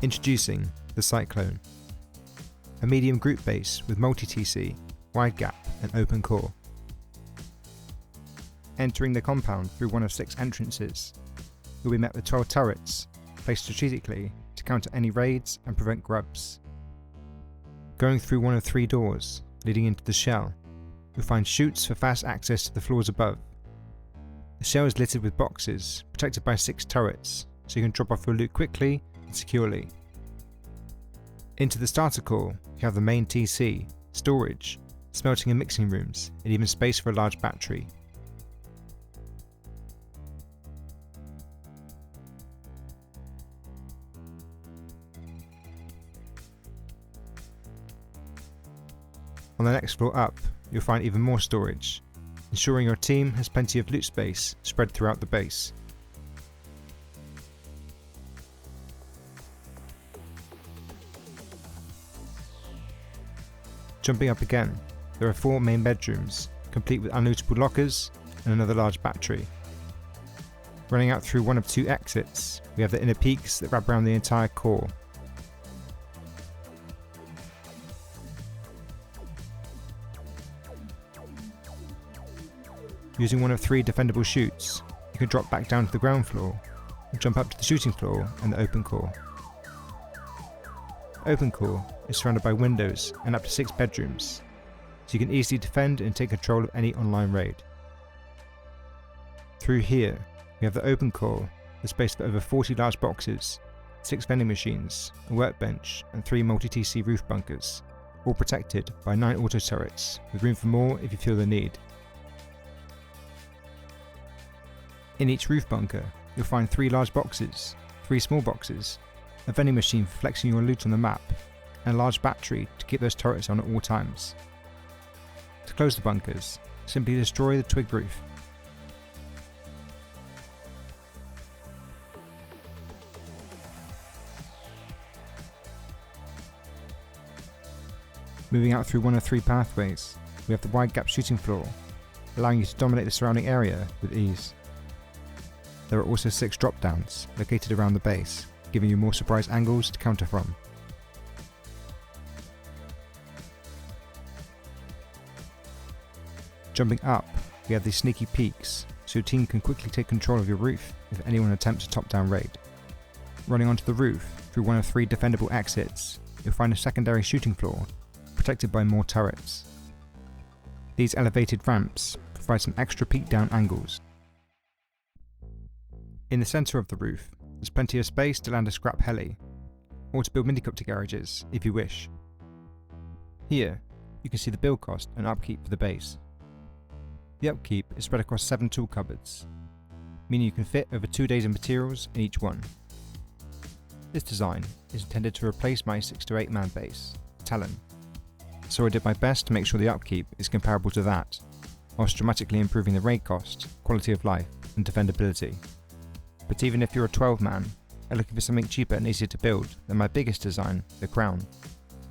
Introducing the Cyclone, a medium group base with multi-TC, wide gap and open core. Entering the compound through one of 6 entrances, you'll be met with 12 turrets placed strategically to counter any raids and prevent grubs. Going through one of 3 doors leading into the shell, you'll find chutes for fast access to the floors above. The shell is littered with boxes protected by 6 turrets, so you can drop off your loot quickly and securely. Into the starter core, you have the main TC, storage, smelting and mixing rooms, and even space for a large battery. On the next floor up, you'll find even more storage, ensuring your team has plenty of loot space spread throughout the base. Jumping up again, there are 4 main bedrooms, complete with unlootable lockers and another large battery. Running out through one of 2 exits, we have the inner peaks that wrap around the entire core. Using one of 3 defendable chutes, you can drop back down to the ground floor and jump up to the shooting floor and the open core. Open core is surrounded by windows and up to 6 bedrooms, so you can easily defend and take control of any online raid. Through here, we have the open core with space for over 40 large boxes, 6 vending machines, a workbench and 3 multi-TC roof bunkers, all protected by 9 auto turrets with room for more if you feel the need. In each roof bunker, you'll find 3 large boxes, 3 small boxes, a vending machine for flexing your loot on the map, and a large battery to keep those turrets on at all times. To close the bunkers, simply destroy the twig roof. Moving out through one of 3 pathways, we have the wide gap shooting floor, allowing you to dominate the surrounding area with ease. There are also 6 drop downs located around the base, giving you more surprise angles to counter from. Jumping up, we have these sneaky peaks, so your team can quickly take control of your roof if anyone attempts a top-down raid. Running onto the roof through one of 3 defendable exits, you'll find a secondary shooting floor, protected by more turrets. These elevated ramps provide some extra peek-down angles. In the centre of the roof, there's plenty of space to land a scrap heli, or to build minicopter garages if you wish. Here, you can see the build cost and upkeep for the base. The upkeep is spread across 7 tool cupboards, meaning you can fit over 2 days of materials in each one. This design is intended to replace my 6 to 8 man base, Talon, so I did my best to make sure the upkeep is comparable to that, whilst dramatically improving the raid cost, quality of life and defendability. But even if you're a 12-man and looking for something cheaper and easier to build than my biggest design, the Crown,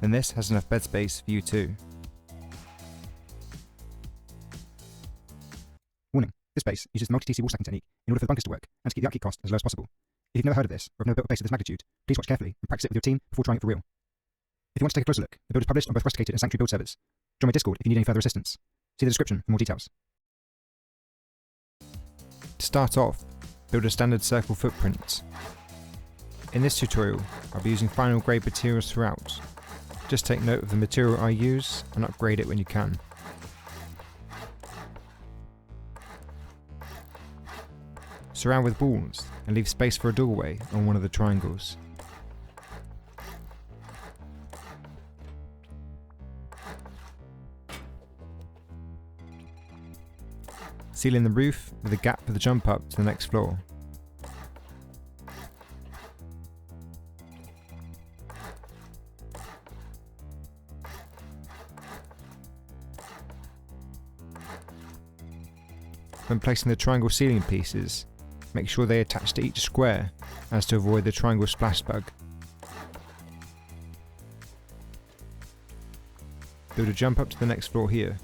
then this has enough bed space for you too. Warning, this base uses the multi-TC wall stacking technique in order for the bunkers to work and to keep the upkeep cost as low as possible. If you've never heard of this or have never built a base of this magnitude, please watch carefully and practice it with your team before trying it for real. If you want to take a closer look, the build is published on both Rusticated and Sanctuary build servers. Join my Discord if you need any further assistance. See the description for more details. To start off, build a standard circle footprint. In this tutorial, I'll be using final grade materials throughout. Just take note of the material I use and upgrade it when you can. Surround with walls and leave space for a doorway on one of the triangles. Seal in the roof with a gap for the jump up to the next floor. When placing the triangle ceiling pieces, make sure they attach to each square as to avoid the triangle splash bug. Build a jump up to the next floor here.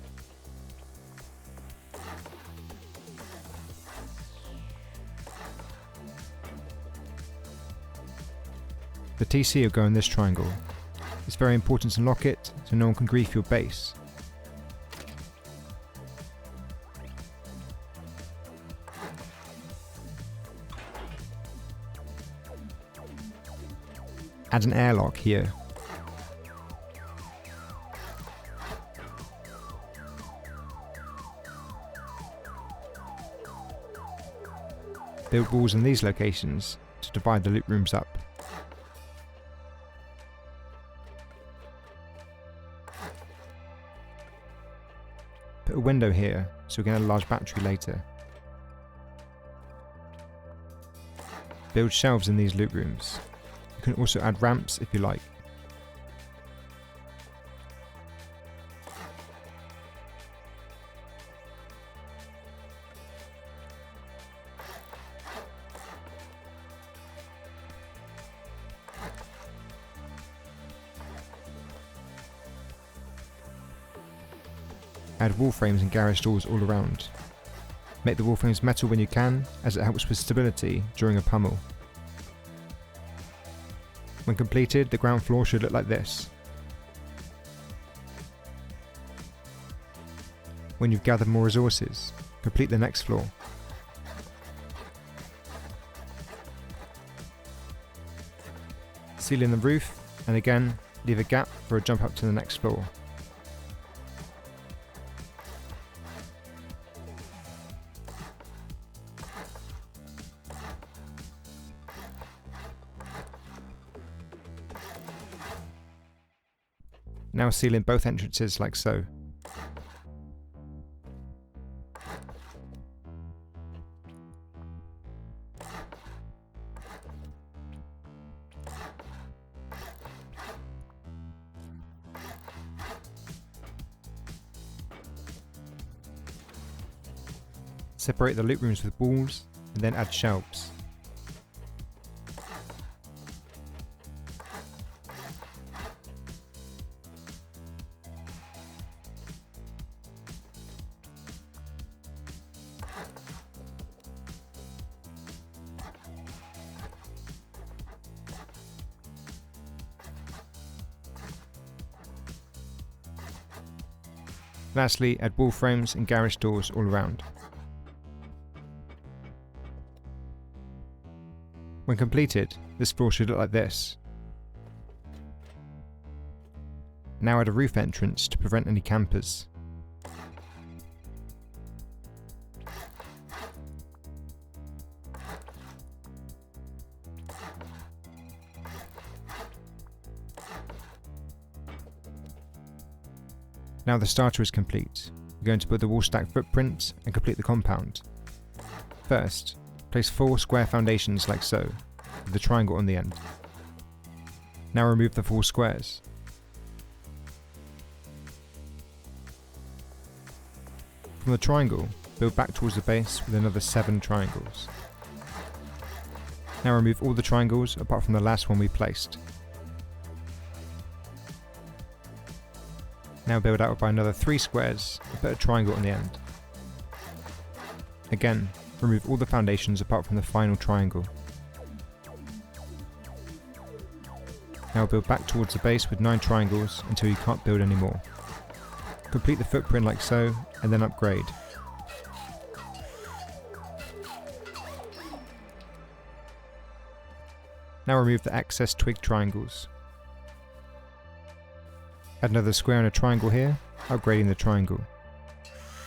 The TC will go in this triangle. It's very important to lock it so no one can grief your base. Add an airlock here. Build walls in these locations to divide the loot rooms up. Put a window here so we can add a large battery later. Build shelves in these loot rooms. You can also add ramps if you like. Add wall frames and garage doors all around. Make the wall frames metal when you can, as it helps with stability during a pummel. When completed, the ground floor should look like this. When you've gathered more resources, complete the next floor. Seal in the roof, and again, leave a gap for a jump up to the next floor. Now seal in both entrances like so. Separate the loot rooms with walls and then add shelves. Lastly, add wall frames and garage doors all around. When completed, this floor should look like this. Now add a roof entrance to prevent any campers. Now the starter is complete, we're going to put the wall stack footprint and complete the compound. First, place 4 square foundations like so, with the triangle on the end. Now remove the 4 squares. From the triangle, build back towards the base with another 7 triangles. Now remove all the triangles apart from the last one we placed. Now build out by another 3 squares and put a triangle on the end. Again, remove all the foundations apart from the final triangle. Now build back towards the base with 9 triangles until you can't build any more. Complete the footprint like so, and then upgrade. Now remove the excess twig triangles. Add another square and a triangle here, upgrading the triangle.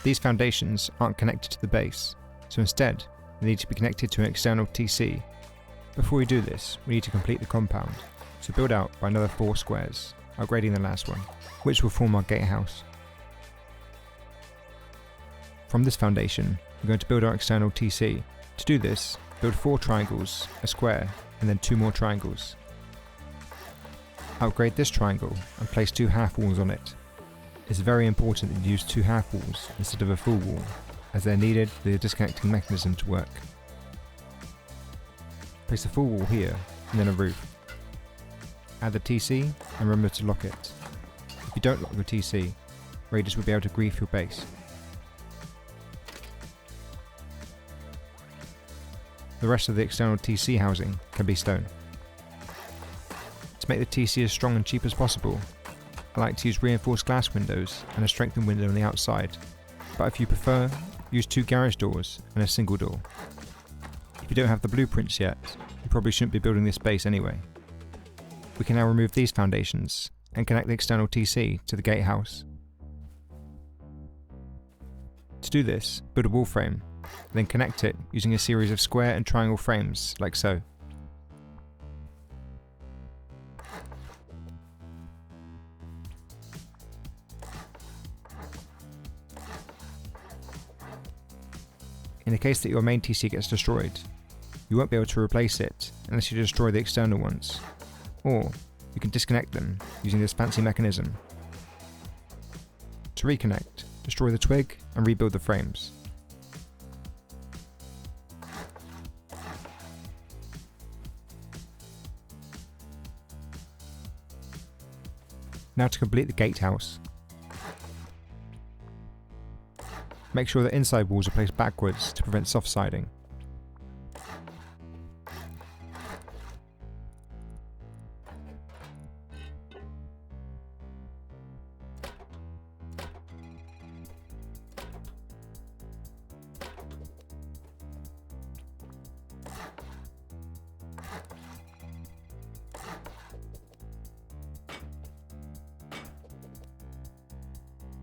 These foundations aren't connected to the base, so instead they need to be connected to an external TC. Before we do this, we need to complete the compound, so build out by another 4 squares, upgrading the last one, which will form our gatehouse. From this foundation, we're going to build our external TC. To do this, build 4 triangles, a square, and then 2 more triangles. Upgrade this triangle and place 2 half walls on it. It's very important that you use 2 half walls instead of a full wall, as they're needed for the disconnecting mechanism to work. Place a full wall here and then a roof. Add the TC and remember to lock it. If you don't lock the TC, raiders will be able to grief your base. The rest of the external TC housing can be stone. make the TC as strong and cheap as possible, I like to use reinforced glass windows and a strengthened window on the outside, but if you prefer, use 2 garage doors and a single door. If you don't have the blueprints yet, you probably shouldn't be building this base anyway. We can now remove these foundations and connect the external TC to the gatehouse. To do this, build a wall frame, then connect it using a series of square and triangle frames like so. In the case that your main TC gets destroyed, you won't be able to replace it unless you destroy the external ones, or you can disconnect them using this fancy mechanism. To reconnect, destroy the twig and rebuild the frames. Now to complete the gatehouse. Make sure that inside walls are placed backwards to prevent soft siding.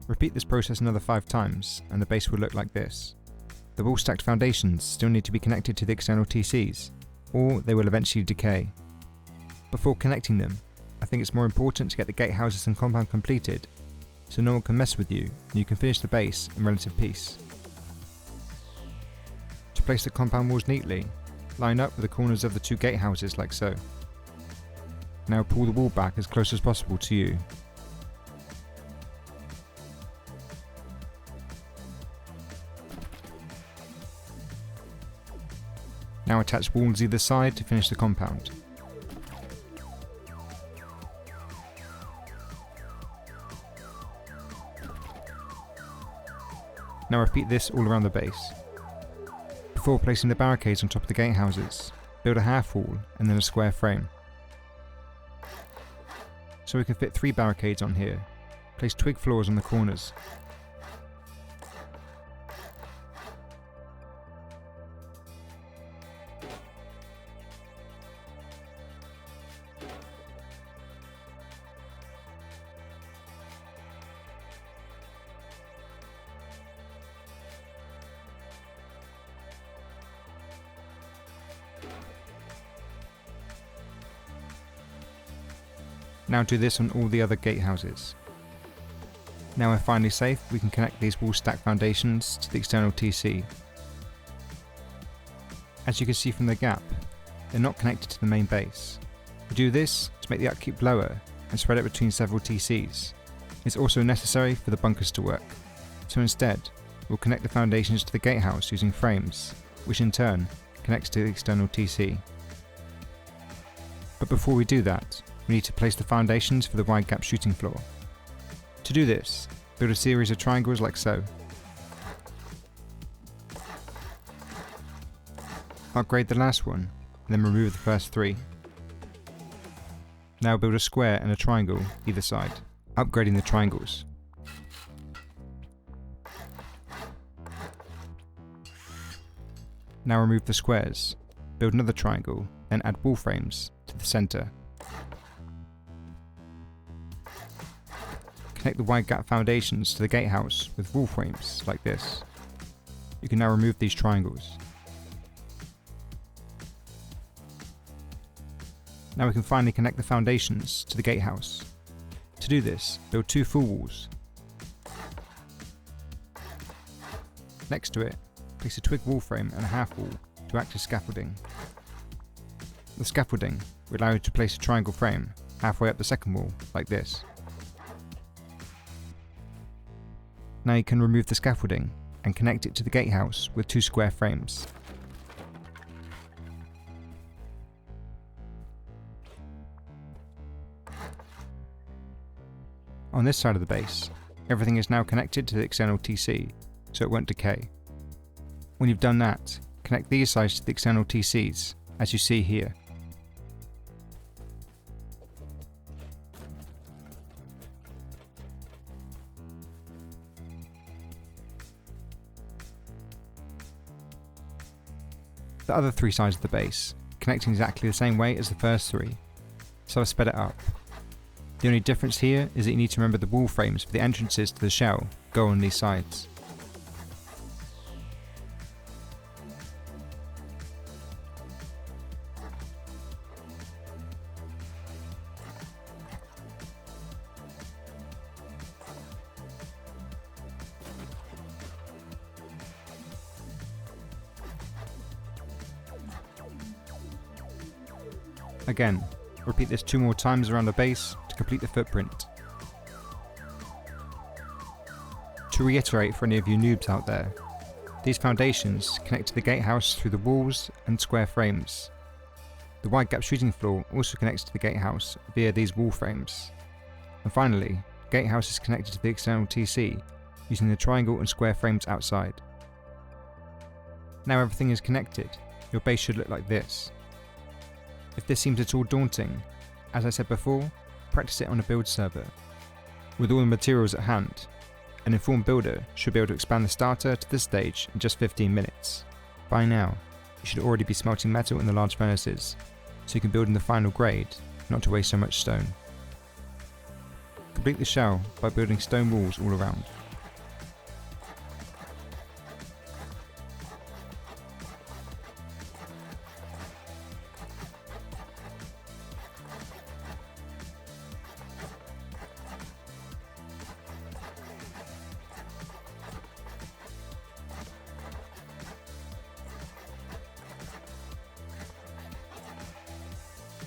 Repeat this process another 5 times and the base will look like this. The wall stacked foundations still need to be connected to the external TCs, or they will eventually decay. Before connecting them, I think it's more important to get the gatehouses and compound completed, so no one can mess with you and you can finish the base in relative peace. To place the compound walls neatly, line up with the corners of the 2 gatehouses like so. Now pull the wall back as close as possible to you. Now attach walls either side to finish the compound. Now repeat this all around the base. Before placing the barricades on top of the gatehouses, build a half wall and then a square frame. So we can fit 3 barricades on here. Place twig floors on the corners. Now do this on all the other gatehouses. Now we're finally safe, we can connect these wall stack foundations to the external TC. As you can see from the gap, they're not connected to the main base. We do this to make the upkeep lower and spread it between several TCs. It's also necessary for the bunkers to work, so instead we'll connect the foundations to the gatehouse using frames, which in turn connects to the external TC. But before we do that, we need to place the foundations for the wide gap shooting floor. To do this, build a series of triangles like so. Upgrade the last one, and then remove the first 3. Now build a square and a triangle either side, upgrading the triangles. Now remove the squares, build another triangle, then add wall frames to the centre. Connect the wide gap foundations to the gatehouse with wall frames like this. You can now remove these triangles. Now we can finally connect the foundations to the gatehouse. To do this, build 2 full walls. Next to it, place a twig wall frame and a half wall to act as scaffolding. The scaffolding will allow you to place a triangle frame halfway up the second wall like this. Now you can remove the scaffolding and connect it to the gatehouse with 2 square frames. On this side of the base, everything is now connected to the external TC, so it won't decay. When you've done that, connect these sides to the external TCs, as you see here. the other 3 sides of the base, connecting exactly the same way as the first 3, so I've sped it up. The only difference here is that you need to remember the wall frames for the entrances to the shell go on these sides. Again, repeat this 2 more times around the base to complete the footprint. To reiterate for any of you noobs out there, these foundations connect to the gatehouse through the walls and square frames. The wide gap shooting floor also connects to the gatehouse via these wall frames. And finally, the gatehouse is connected to the external TC using the triangle and square frames outside. Now everything is connected, your base should look like this. If this seems at all daunting, as I said before, practice it on a build server. With all the materials at hand, an informed builder should be able to expand the starter to this stage in just 15 minutes. By now, you should already be smelting metal in the large furnaces, so you can build in the final grade, not to waste so much stone. Complete the shell by building stone walls all around.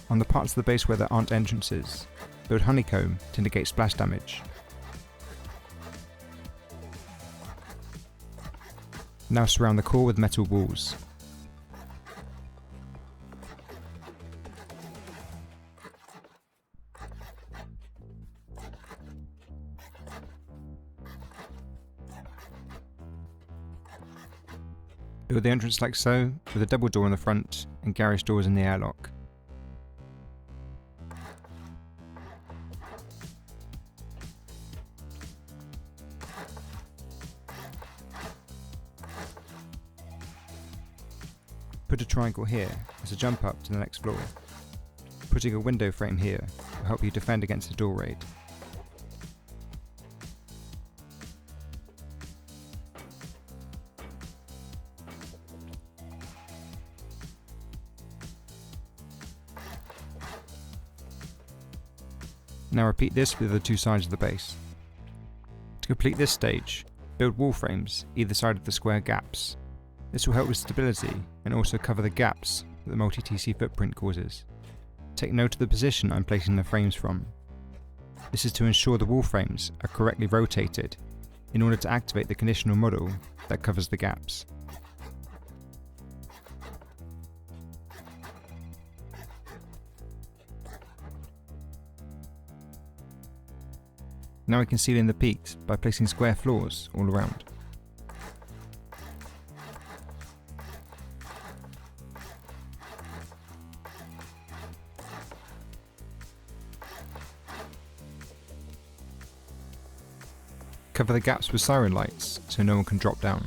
On the parts of the base where there aren't entrances, build honeycomb to negate splash damage. Now surround the core with metal walls. Build the entrance like so, with a double door in the front and garage doors in the airlock. Put a triangle here as a jump up to the next floor. Putting a window frame here will help you defend against a door raid. Now repeat this with the 2 sides of the base. To complete this stage, build wall frames either side of the square gaps. This will help with stability and also cover the gaps that the multi-TC footprint causes. Take note of the position I'm placing the frames from. This is to ensure the wall frames are correctly rotated in order to activate the conditional model that covers the gaps. Now we can seal in the peaks by placing square floors all around. Cover the gaps with siren lights so no one can drop down.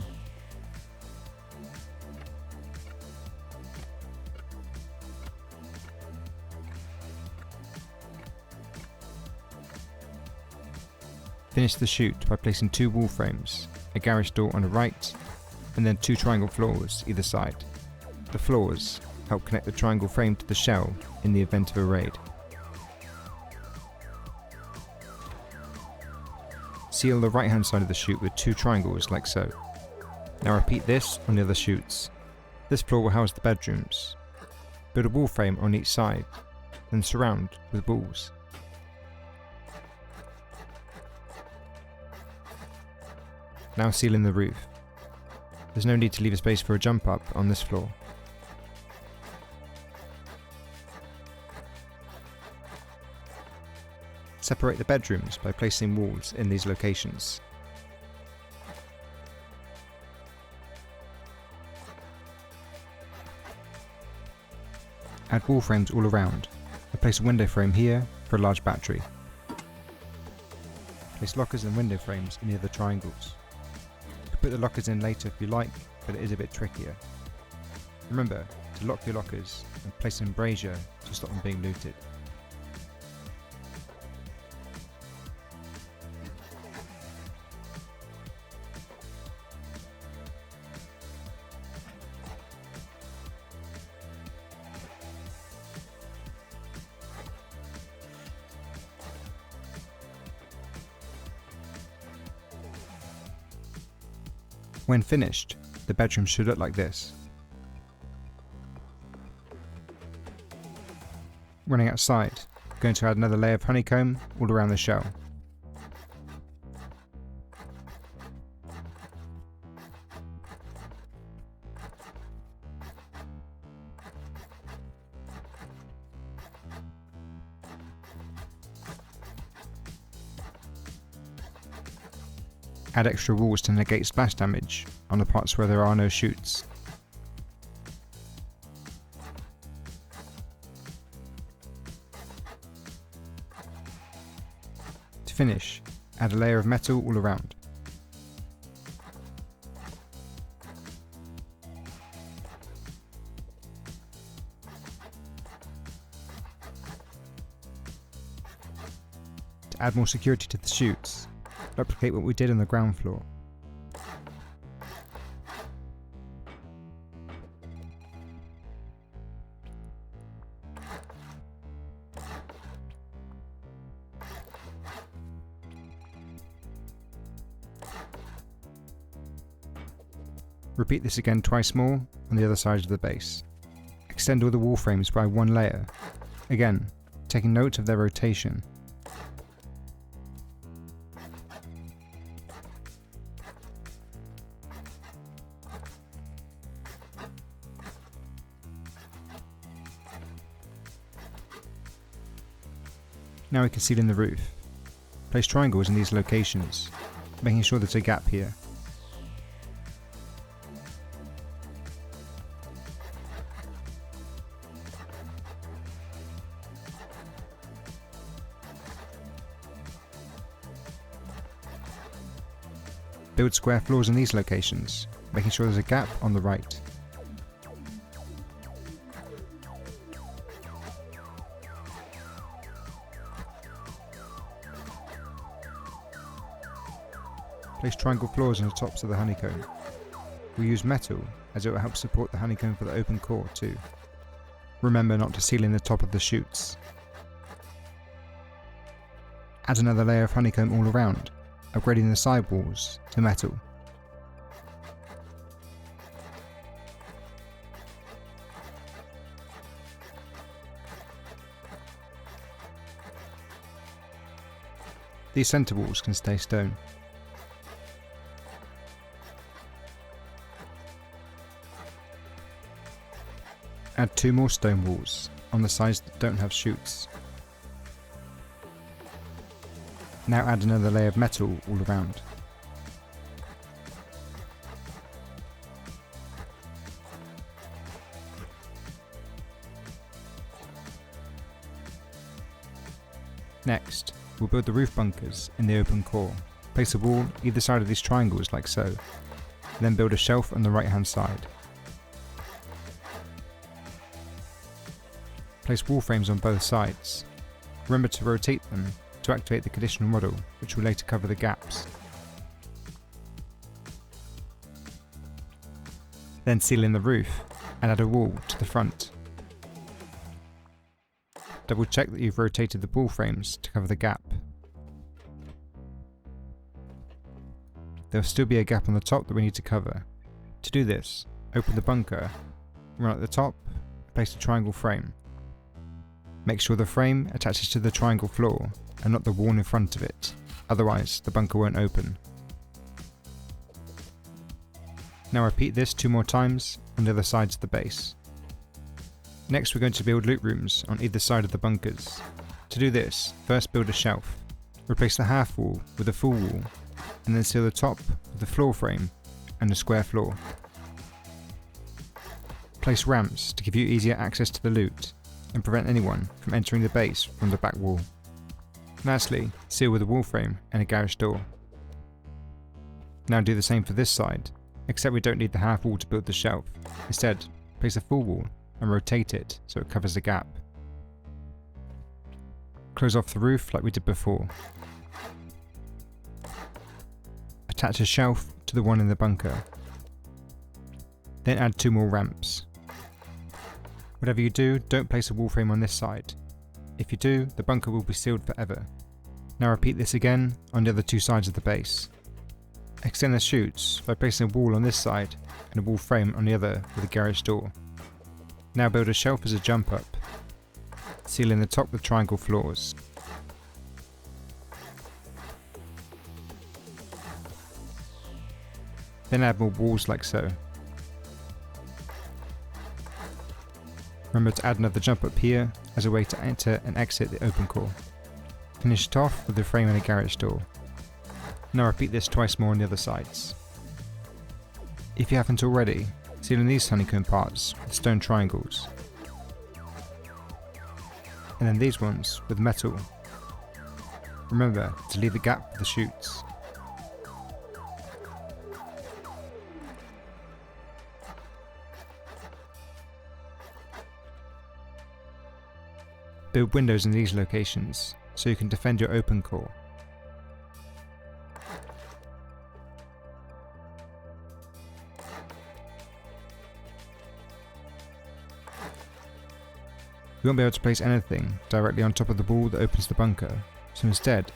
Finish the chute by placing 2 wall frames, a garage door on the right, and then 2 triangle floors either side. The floors help connect the triangle frame to the shell in the event of a raid. Seal the right hand side of the chute with 2 triangles like so. Now repeat this on the other chutes. This floor will house the bedrooms. Build a wall frame on each side, then surround with walls. Now seal in the roof. There's no need to leave a space for a jump up on this floor. Separate the bedrooms by placing walls in these locations. Add wall frames all around, and place a window frame here for a large battery. Place lockers and window frames in the other triangles. You can put the lockers in later if you like, but it is a bit trickier. Remember to lock your lockers and place an embrasure to stop them being looted. When finished, the bedroom should look like this. Running outside, I'm going to add another layer of honeycomb all around the shell. Add extra walls to negate splash damage on the parts where there are no chutes. To finish, add a layer of metal all around. To add more security to the chutes, replicate what we did on the ground floor. Repeat this again twice more on the other side of the base. Extend all the wall frames by one layer, again taking note of their rotation. Now we can seal in the roof. Place triangles in these locations, making sure there's a gap here. Build square floors in these locations, making sure there's a gap on the right. Place triangle floors on the tops of the honeycomb. We'll use metal as it will help support the honeycomb for the open core too. Remember not to seal in the top of the chutes. Add another layer of honeycomb all around, upgrading the side walls to metal. These centre walls can stay stone. Add 2 more stone walls on the sides that don't have chutes. Now add another layer of metal all around. Next, we'll build the roof bunkers in the open core. Place a wall either side of these triangles like so, then build a shelf on the right hand side. Place wall frames on both sides. Remember to rotate them to activate the conditional model, which will later cover the gaps. Then seal in the roof and add a wall to the front. Double check that you've rotated the wall frames to cover the gap. There will still be a gap on the top that we need to cover. To do this, open the bunker, run at the top, place a triangle frame. Make sure the frame attaches to the triangle floor and not the wall in front of it, otherwise the bunker won't open. Now repeat this 2 more times on the other sides of the base. Next we're going to build loot rooms on either side of the bunkers. To do this, first build a shelf. Replace the half wall with a full wall, and then seal the top with the floor frame and a square floor. Place ramps to give you easier access to the loot and prevent anyone from entering the base from the back wall. Lastly, seal with a wall frame and a garage door. Now do the same for this side, except we don't need the half wall to build the shelf. Instead, place a full wall and rotate it so it covers the gap. Close off the roof like we did before. Attach a shelf to the one in the bunker. Then add 2 more ramps. Whatever you do, don't place a wall frame on this side. If you do, the bunker will be sealed forever. Now repeat this again on the other 2 sides of the base. Extend the chutes by placing a wall on this side and a wall frame on the other with a garage door. Now build a shelf as a jump up, sealing the top with triangle floors. Then add more walls like so. Remember to add another jump up here as a way to enter and exit the open core. Finish it off with the frame and a garage door. Now repeat this twice more on the other sides. If you haven't already, seal in these honeycomb parts with stone triangles. And then these ones with metal. Remember to leave a gap for the chutes. Build windows in these locations so you can defend your open core. You won't be able to place anything directly on top of the wall that opens the bunker, so instead,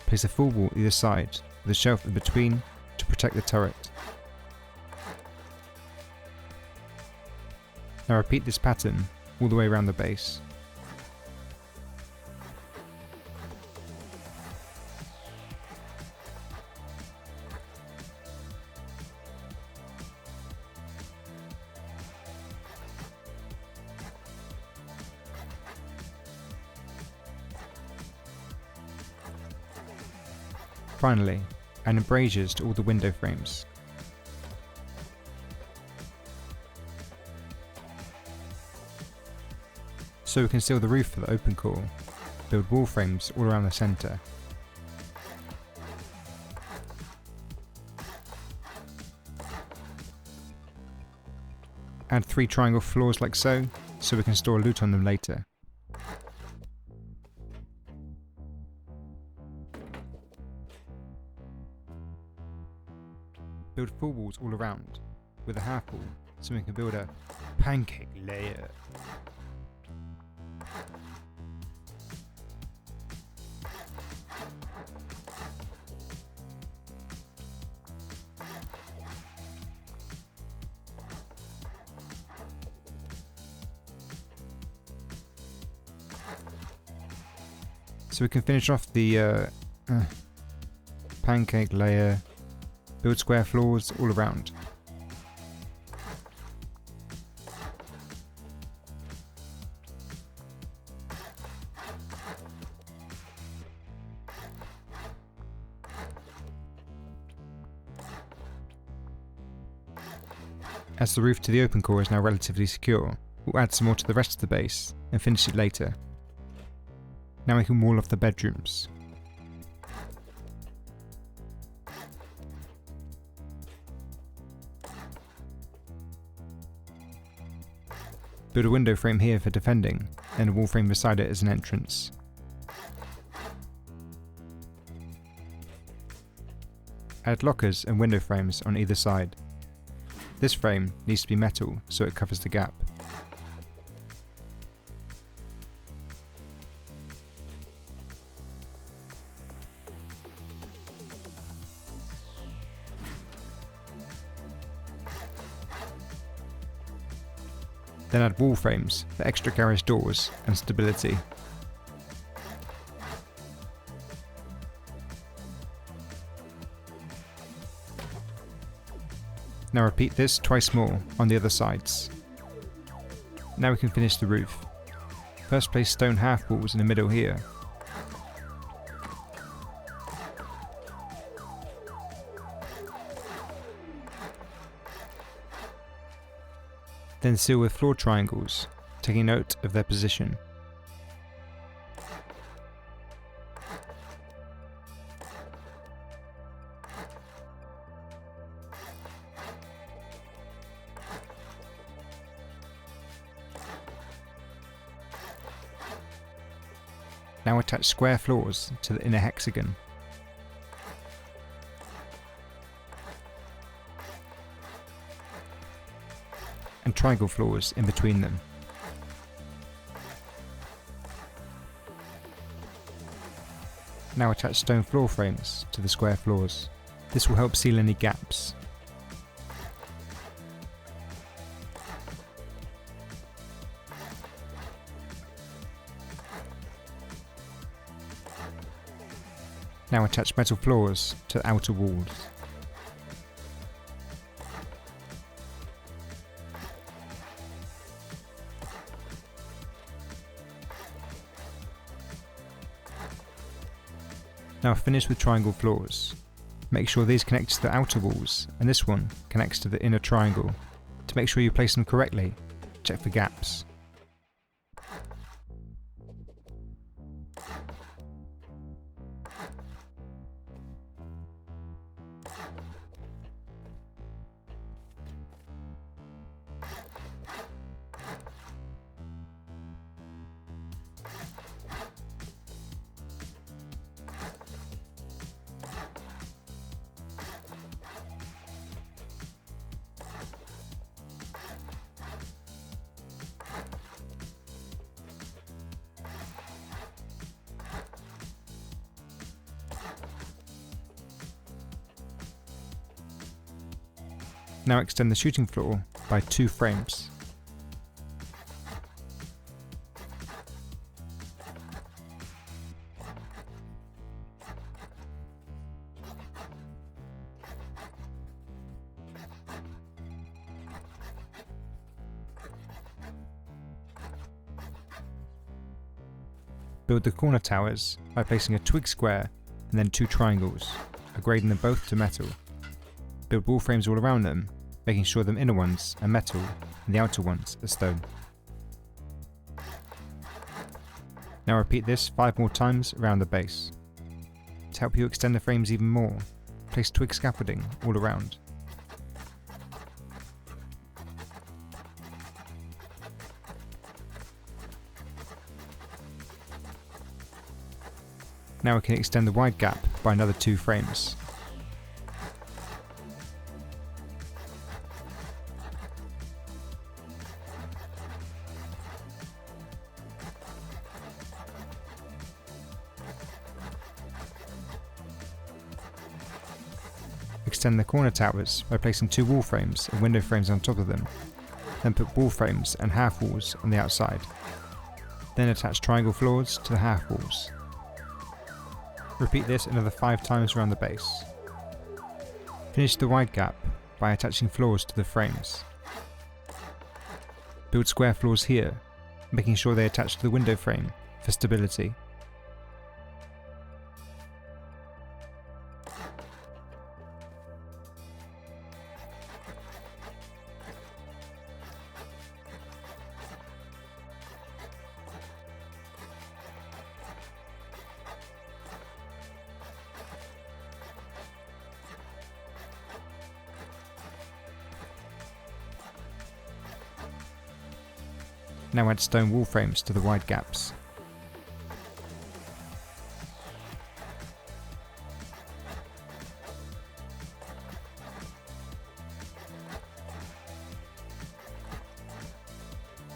place a full wall either side with a shelf in between to protect the turret. Now repeat this pattern all the way around the base. Finally, add embrasures to all the window frames. So we can seal the roof for the open core, build wall frames all around the centre. Add 3 triangle floors like so we can store loot on them later. Build full walls all around, with a half wall, so we can build a pancake layer. So we can finish off the pancake layer. Build square floors all around. As the roof to the open core is now relatively secure, we'll add some more to the rest of the base and finish it later. Now we can wall off the bedrooms. Build a window frame here for defending, and a wall frame beside it as an entrance. Add lockers and window frames on either side. This frame needs to be metal so it covers the gap. Then add wall frames for extra garage doors and stability. Now repeat this twice more on the other sides. Now we can finish the roof. First place stone half walls in the middle here. Then seal with floor triangles, taking note of their position. Now attach square floors to the inner hexagon. And triangle floors in between them. Now attach stone floor frames to the square floors. This will help seal any gaps. Now attach metal floors to the outer walls. Now finish with triangle floors. Make sure these connect to the outer walls and this one connects to the inner triangle. To make sure you place them correctly, check for gaps. Now extend the shooting floor by 2 frames. Build the corner towers by placing a twig square and then 2 triangles, grading them both to metal. Build wall frames all around them, making sure the inner ones are metal and the outer ones are stone. Now repeat this 5 more times around the base. To help you extend the frames even more, place twig scaffolding all around. Now we can extend the wide gap by another 2 frames. Extend the corner towers by placing 2 wall frames and window frames on top of them. Then put wall frames and half walls on the outside. Then attach triangle floors to the half walls. Repeat this another 5 times around the base. Finish the wide gap by attaching floors to the frames. Build square floors here, making sure they attach to the window frame for stability. Now add stone wall frames to the wide gaps.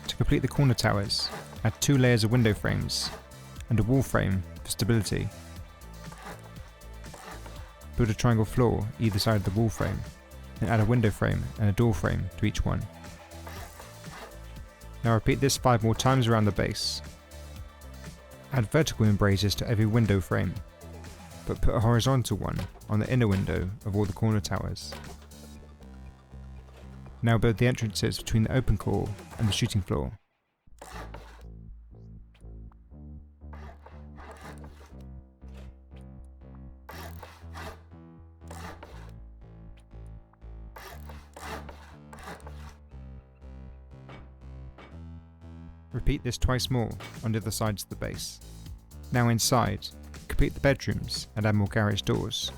To complete the corner towers, add 2 layers of window frames and a wall frame for stability. Build a triangle floor either side of the wall frame, then add a window frame and a door frame to each one. Now repeat this 5 more times around the base. Add vertical embrasures to every window frame, but put a horizontal one on the inner window of all the corner towers. Now build the entrances between the open core and the shooting floor. Repeat this twice more on the other sides of the base. Now inside, complete the bedrooms and add more garage doors.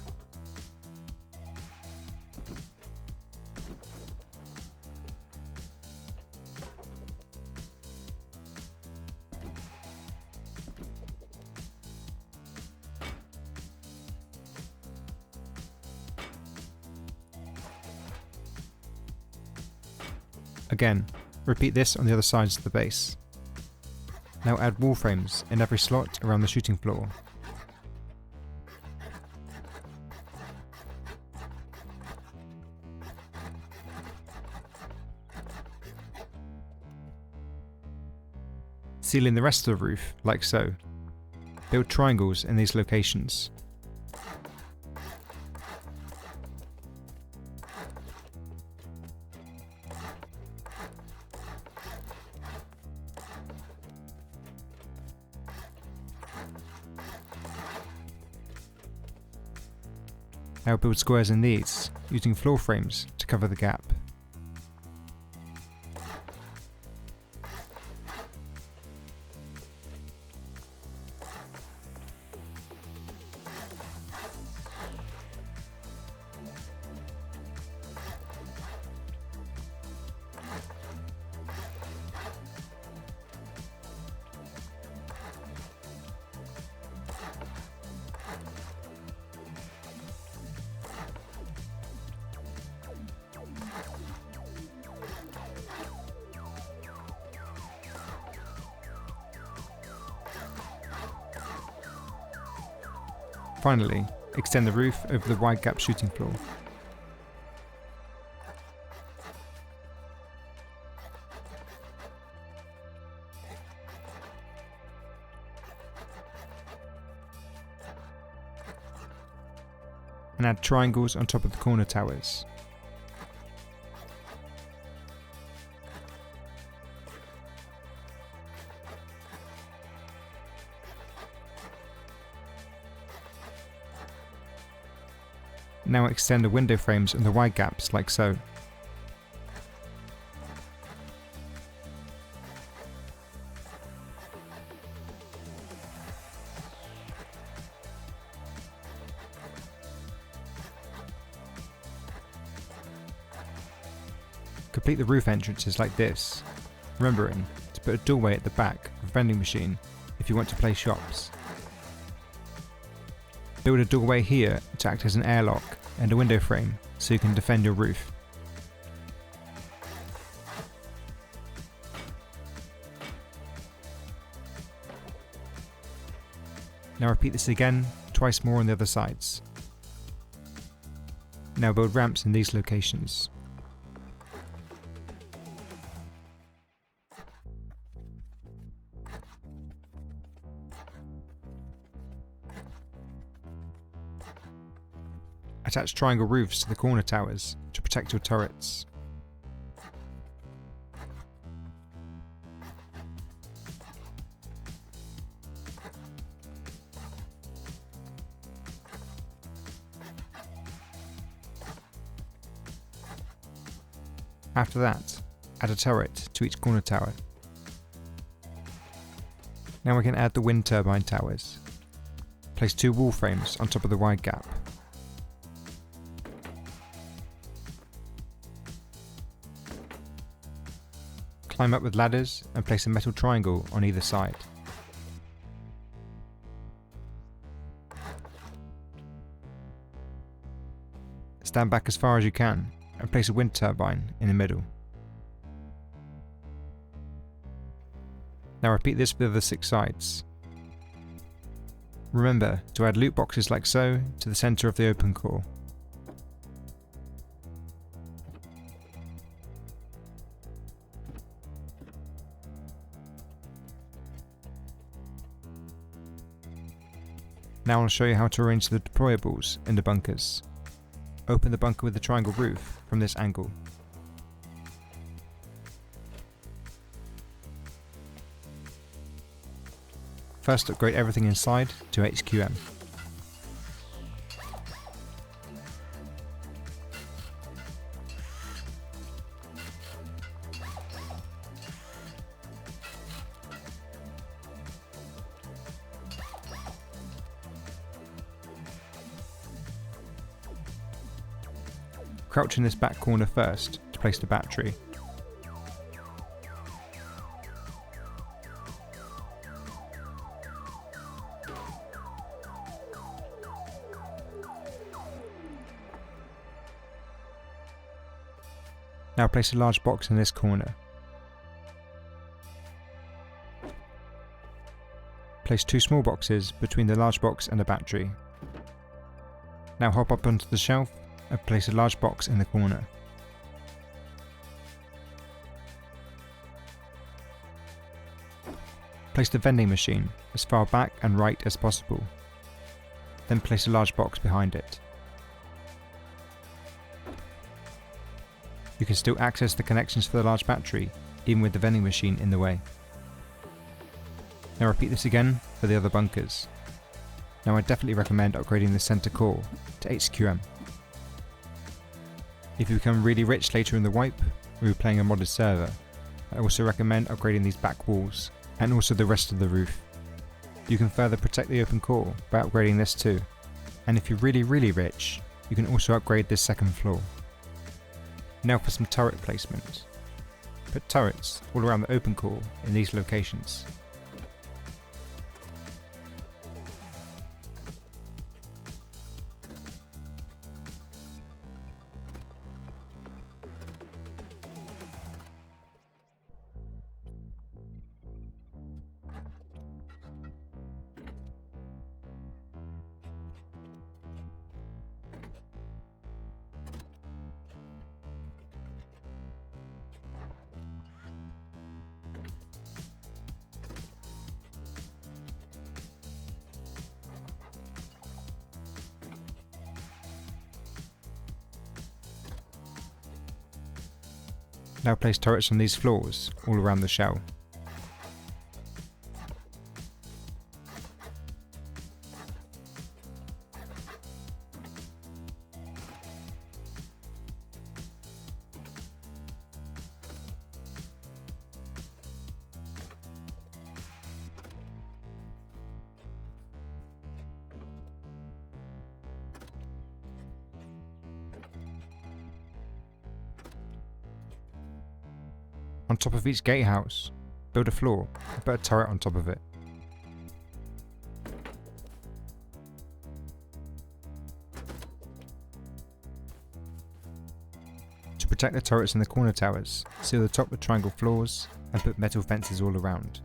Again, repeat this on the other sides of the base. Now add wall frames in every slot around the shooting floor. Seal in the rest of the roof like so. Build triangles in these locations. Now build squares in these, using floor frames to cover the gap. Finally, extend the roof over the wide gap shooting floor. And add triangles on top of the corner towers. Now extend the window frames and the wide gaps like so. Complete the roof entrances like this, remembering to put a doorway at the back of a vending machine if you want to play shops. Build a doorway here to act as an airlock and a window frame so you can defend your roof. Now repeat this again, twice more on the other sides. Now build ramps in these locations. Attach triangle roofs to the corner towers to protect your turrets. After that, add a turret to each corner tower. Now we can add the wind turbine towers. Place 2 wall frames on top of the wide gap. Climb up with ladders and place a metal triangle on either side. Stand back as far as you can and place a wind turbine in the middle. Now repeat this with the other 6 sides. Remember to add loot boxes like so to the centre of the open core. Now I'll show you how to arrange the deployables in the bunkers. Open the bunker with the triangle roof from this angle. First upgrade everything inside to HQM. Crouch in this back corner first to place the battery. Now place a large box in this corner. Place 2 small boxes between the large box and the battery. Now hop up onto the shelf and place a large box in the corner. Place the vending machine as far back and right as possible. Then place a large box behind it. You can still access the connections for the large battery, even with the vending machine in the way. Now repeat this again for the other bunkers. Now I definitely recommend upgrading the center core to HQM. If you become really rich later in the wipe, or you're playing a modded server, I also recommend upgrading these back walls, and also the rest of the roof. You can further protect the open core by upgrading this too, and if you're really rich, you can also upgrade this second floor. Now for some turret placement. Put turrets all around the open core in these locations. Now place turrets on these floors all around the shell. On top of each gatehouse, build a floor and put a turret on top of it. To protect the turrets in the corner towers, seal the top with triangle floors and put metal fences all around.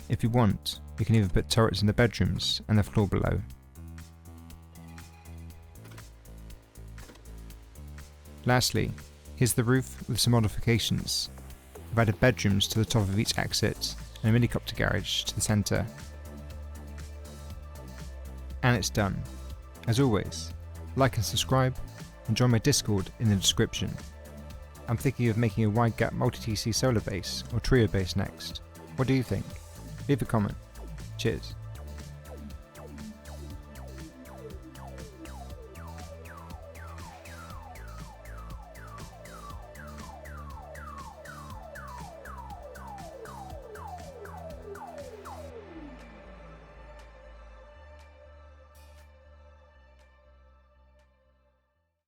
If you want, you can even put turrets in the bedrooms and the floor below. Lastly, here's the roof with some modifications. I've added bedrooms to the top of each exit and a minicopter garage to the centre. And it's done. As always, like and subscribe and join my Discord in the description. I'm thinking of making a wide gap multi-TC solar base or trio base next. What do you think? Leave a comment. Cheers.